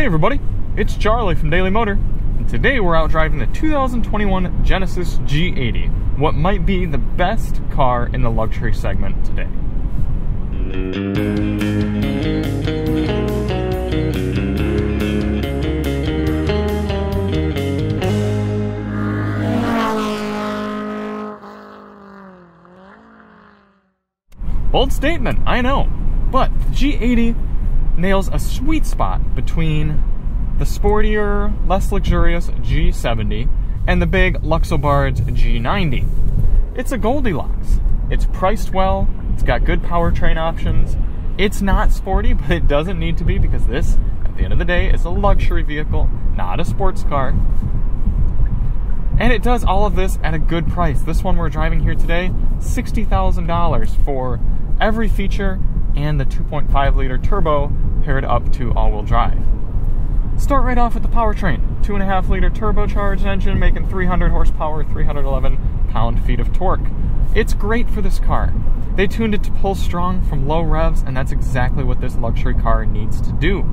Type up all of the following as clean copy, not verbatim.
Hey everybody, it's Charlie from Daily Motor, and today we're out driving the 2021 Genesis G80, what might be the best car in the luxury segment today. Bold statement, I know, but the G80 nails a sweet spot between the sportier, less luxurious G70 and the big Luxobard's G90. It's a Goldilocks. It's priced well, it's got good powertrain options. It's not sporty, but it doesn't need to be because this, at the end of the day, is a luxury vehicle, not a sports car. And it does all of this at a good price. This one we're driving here today, $60,000 for every feature and the 2.5 liter turbo paired up to all-wheel drive. Start right off with the powertrain. 2.5 liter turbocharged engine making 300 horsepower, 311 pound-feet of torque. It's great for this car. They tuned it to pull strong from low revs, and that's exactly what this luxury car needs to do.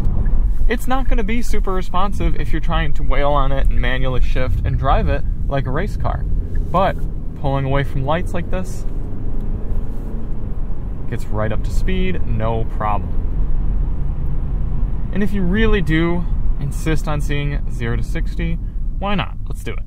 It's not going to be super responsive if you're trying to wail on it and manually shift and drive it like a race car. But pulling away from lights like this, gets right up to speed, no problem. And if you really do insist on seeing 0 to 60, why not? Let's do it.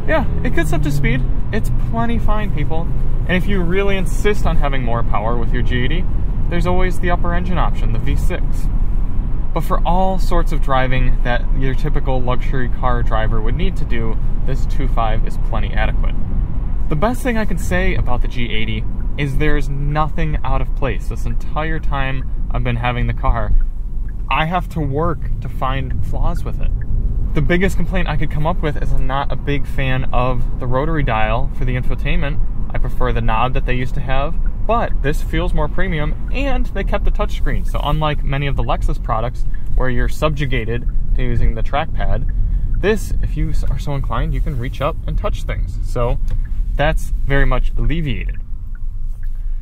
Yeah, it gets up to speed. It's plenty fine, people. And if you really insist on having more power with your G80, there's always the upper engine option, the V6. But for all sorts of driving that your typical luxury car driver would need to do, this 2.5 is plenty adequate. The best thing I can say about the G80 is there's nothing out of place. This entire time I've been having the car, I have to work to find flaws with it. The biggest complaint I could come up with is I'm not a big fan of the rotary dial for the infotainment. I prefer the knob that they used to have, but this feels more premium, and they kept the touchscreen. So unlike many of the Lexus products where you're subjugated to using the trackpad, this, if you are so inclined, you can reach up and touch things. So that's very much alleviated.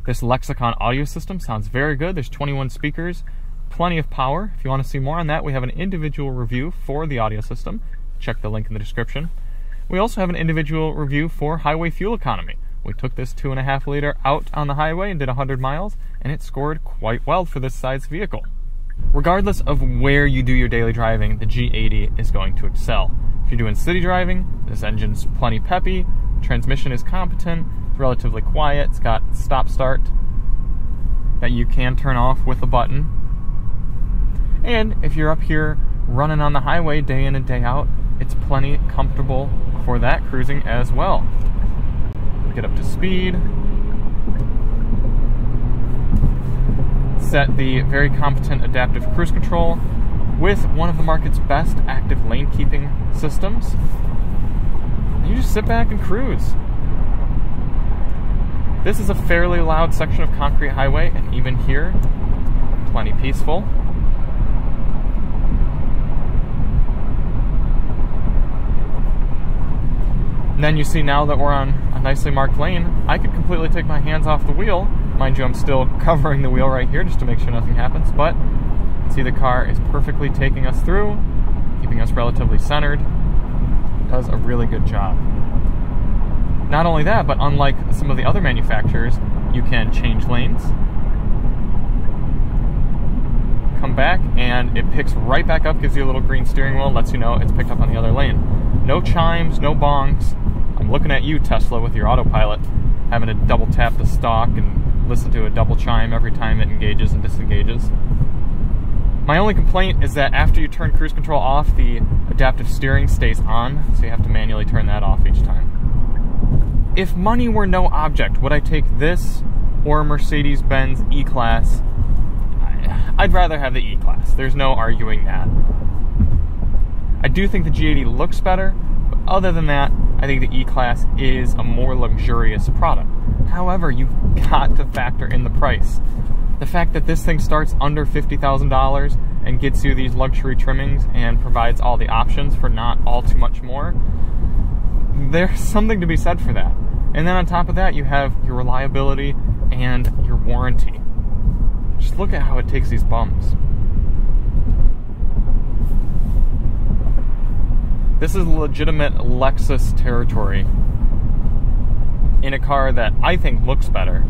This Lexicon audio system sounds very good. There's 21 speakers, plenty of power. If you want to see more on that, we have an individual review for the audio system. Check the link in the description. We also have an individual review for highway fuel economy. We took this 2.5 liter out on the highway and did 100 miles, and it scored quite well for this size vehicle. Regardless of where you do your daily driving, the G80 is going to excel. If you're doing city driving, this engine's plenty peppy, transmission is competent, it's relatively quiet, it's got stop-start that you can turn off with a button. And if you're up here running on the highway day in and day out, it's plenty comfortable for that cruising as well. Get up to speed, set the very competent adaptive cruise control with one of the market's best active lane keeping systems. You just sit back and cruise. This is a fairly loud section of concrete highway, and even here, plenty peaceful. And then you see now that we're on a nicely marked lane, I could completely take my hands off the wheel. Mind you, I'm still covering the wheel right here just to make sure nothing happens, but you can see the car is perfectly taking us through, keeping us relatively centered. It does a really good job. Not only that, but unlike some of the other manufacturers, you can change lanes, come back, and it picks right back up, gives you a little green steering wheel, lets you know it's picked up on the other lane. No chimes, no bongs. I'm looking at you, Tesla, with your autopilot, having to double tap the stalk and listen to a double chime every time it engages and disengages. My only complaint is that after you turn cruise control off, the adaptive steering stays on, so you have to manually turn that off each time. If money were no object, would I take this or a Mercedes-Benz E-Class? I'd rather have the E-Class. There's no arguing that. I do think the G80 looks better, but other than that, I think the E-Class is a more luxurious product. However, you've got to factor in the price. The fact that this thing starts under $50,000 and gets you these luxury trimmings and provides all the options for not all too much more, there's something to be said for that. And then on top of that, you have your reliability and your warranty. Just look at how it takes these bumps. This is legitimate Lexus territory in a car that I think looks better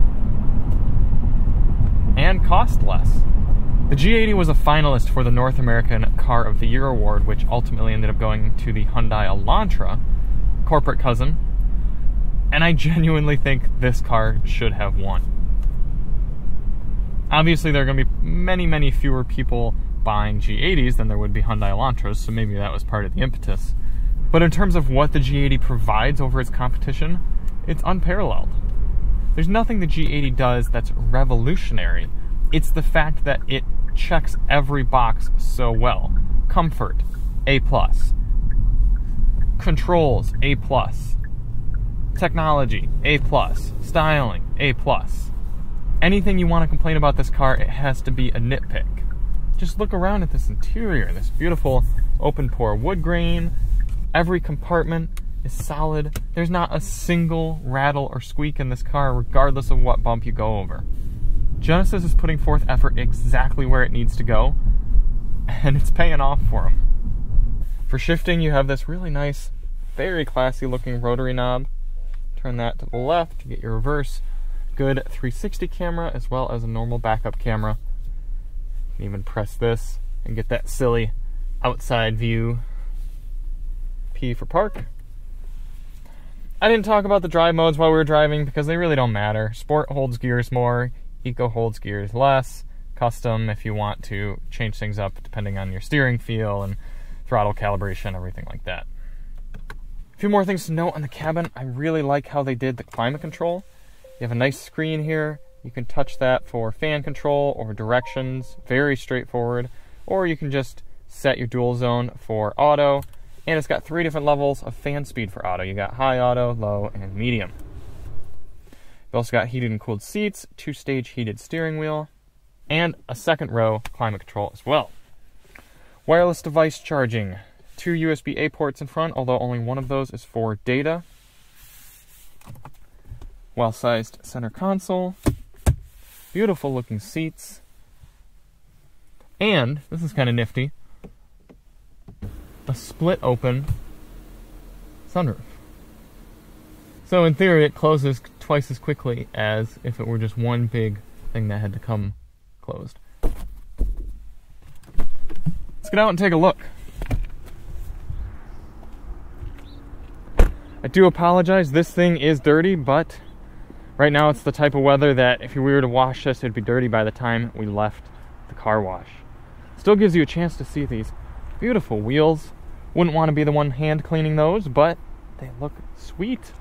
and cost less. The G80 was a finalist for the North American Car of the Year award, which ultimately ended up going to the Hyundai Elantra, corporate cousin, and I genuinely think this car should have won. Obviously, there are going to be many, many fewer people buying G80s than there would be Hyundai Elantras, so maybe that was part of the impetus. But in terms of what the G80 provides over its competition, it's unparalleled. There's nothing the G80 does that's revolutionary. It's the fact that it checks every box so well. Comfort, A+. Controls, A+. Technology, A+. Styling, A+. Anything you want to complain about this car, it has to be a nitpick. Just look around at this interior, this beautiful open pore wood grain. Every compartment is solid. There's not a single rattle or squeak in this car, regardless of what bump you go over. Genesis is putting forth effort exactly where it needs to go, and it's paying off for them. For shifting, you have this really nice, very classy looking rotary knob. Turn that to the left to get your reverse. Good 360 camera, as well as a normal backup camera. You can even press this and get that silly outside view. P for park. I didn't talk about the drive modes while we were driving because they really don't matter. Sport holds gears more, Eco holds gears less, custom if you want to change things up depending on your steering feel and throttle calibration, everything like that. A few more things to note on the cabin. I really like how they did the climate control. You have a nice screen here. You can touch that for fan control or directions, very straightforward. Or you can just set your dual zone for auto. And it's got 3 different levels of fan speed for auto. You got high auto, low, and medium. You've also got heated and cooled seats, 2-stage heated steering wheel, and a second row climate control as well. Wireless device charging. 2 USB-A ports in front, although only one of those is for data. Well-sized center console. Beautiful looking seats. And, this is kind of nifty, a split open sunroof. So in theory it closes twice as quickly as if it were just one big thing that had to come closed. Let's get out and take a look. I do apologize, this thing is dirty, but right now it's the type of weather that if we were to wash this, it'd be dirty by the time we left the car wash. Still gives you a chance to see these beautiful wheels. Wouldn't want to be the one hand cleaning those, but they look sweet.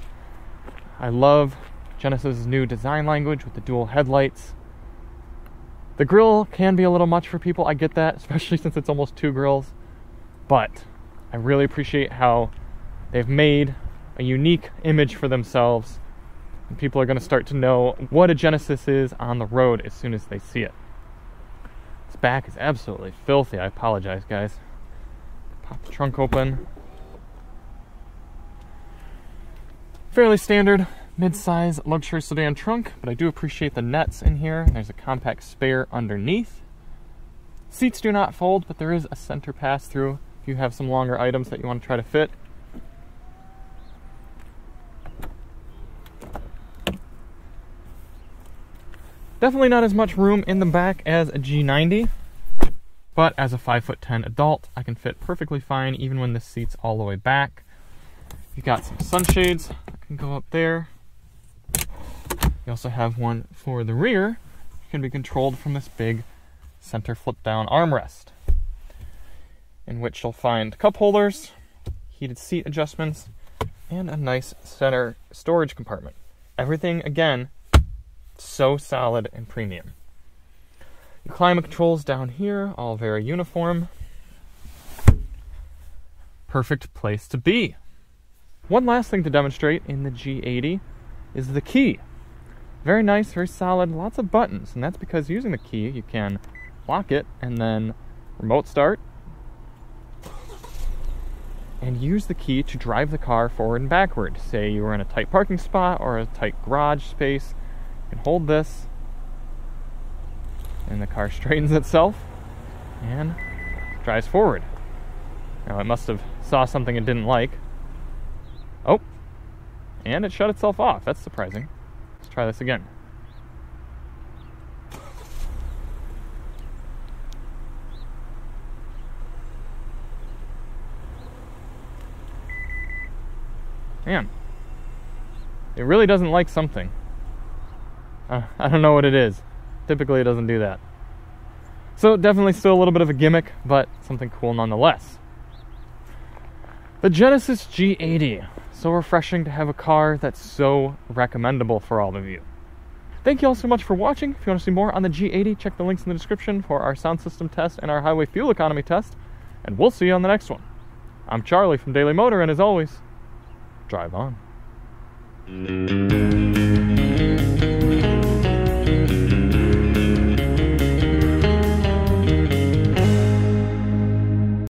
I love Genesis' new design language with the dual headlights. The grille can be a little much for people, I get that, especially since it's almost 2 grills. But I really appreciate how they've made a unique image for themselves. And people are going to start to know what a Genesis is on the road as soon as they see it. This back is absolutely filthy. I apologize, guys. Pop the trunk open. Fairly standard mid-size luxury sedan trunk, but I do appreciate the nets in here. There's a compact spare underneath. Seats do not fold, but there is a center pass-through if you have some longer items that you want to try to fit. Definitely not as much room in the back as a G90, but as a 5'10" adult, I can fit perfectly fine even when this seat's all the way back. You've got some sunshades that can go up there. You also have one for the rear. It can be controlled from this big center flip-down armrest, in which you'll find cup holders, heated seat adjustments, and a nice center storage compartment. Everything, again, so solid and premium. The climate controls down here, all very uniform. Perfect place to be. One last thing to demonstrate in the G80 is the key. Very nice, very solid, lots of buttons, and that's because using the key, you can lock it and then remote start, and use the key to drive the car forward and backward. Say you were in a tight parking spot or a tight garage space, you can hold this, and the car straightens itself and drives forward. Now it must have saw something it didn't like. Oh, and it shut itself off. That's surprising. Let's try this again. Man, it really doesn't like something. I don't know what it is. Typically it doesn't do that. So definitely still a little bit of a gimmick, but something cool nonetheless. The Genesis G80. So refreshing to have a car that's so recommendable for all of you. Thank you all so much for watching. If you want to see more on the G80, check the links in the description for our sound system test and our highway fuel economy test. And we'll see you on the next one. I'm Charlie from Daily Motor, and as always, drive on.